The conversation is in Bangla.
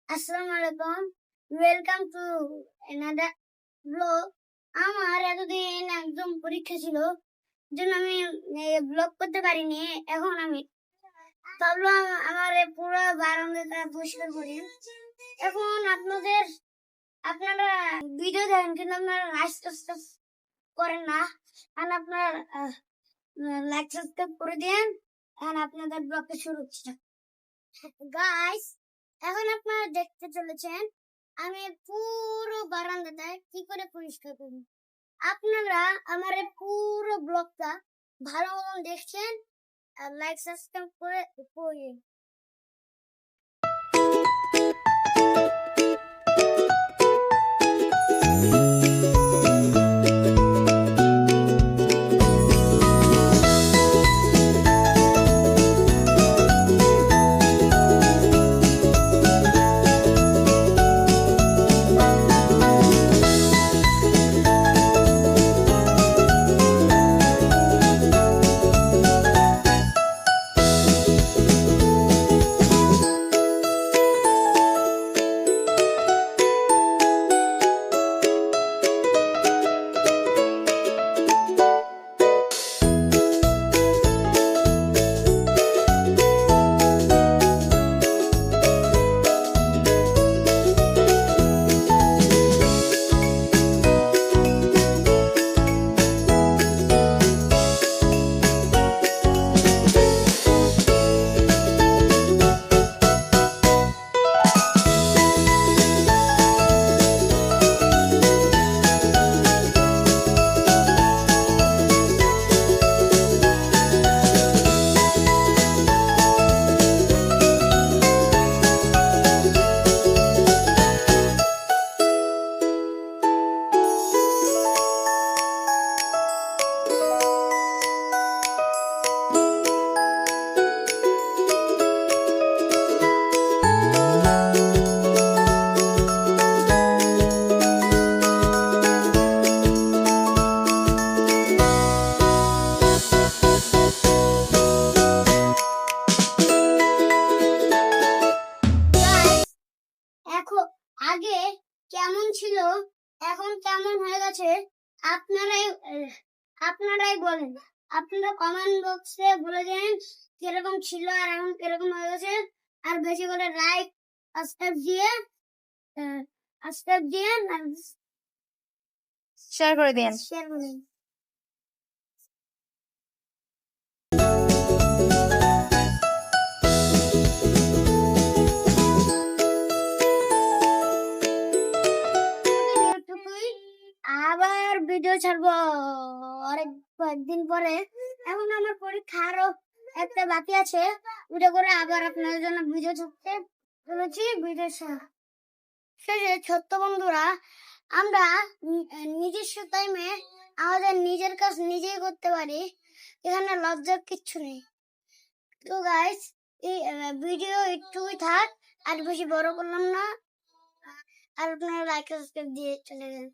আসসালামু আলাইকুম, ওয়েলকাম টু অ্যানাদার ব্লগ। আমার এতদিন একদম পরীক্ষা ছিল, জন্য আমি ব্লগ করতে পারিনি। এখন আমি ভাবলাম আমার পুরো বারান্দাটা পরিষ্কার করি। এখন আপনারা ভিডিও দেখেন, কিন্তু আপনারা লাইক করেন না। আর আপনার লাইক সাবস্ক্রাইব করে দিন। আর আপনাদের ব্লগটা শুরু হচ্ছে। গাইস, এখন আপনারা দেখতে চলেছেন আমি পুরো বারান্দাটা কি করে পরিষ্কার করি। আপনারা আমার এই পুরো ব্লগটা ভালো মতন দেখছেন আর লাইক সাবস্ক্রাইব করে পড়েন। এখন আগে কেমন ছিল, এখন কেমন হয়ে গেছে, আপনারাই বলেন। আপনারা কমেন্ট বক্সে বলে দিন কিরকম ছিল আর এখন কিরকম হয়ে গেছে। আর বেশি করে লাইক সাবস্ক্রাইব দিয়ে শেয়ার করে দিন। আবার ভিডিও ছাড়বো অনেক কয়েকদিন পরে। এখন আমার পরীক্ষা আরো একটা বাকি আছে, ভিডিও করে আবার আপনাদের জন্য ভিডিও ছাড়তে চলেছি। ভিডিও শেষে ছোট্ট বন্ধুরা, আমরা নিজস্ব টাইমে আমাদের নিজের কাজ নিজেই করতে পারি, এখানে লজ্জার কিচ্ছু নেই। তো গাইস, এই ভিডিও একটুই থাক, আর বেশি বড় করলাম না। আর আপনারা লাইক সাবস্ক্রাইব দিয়ে চলে যান।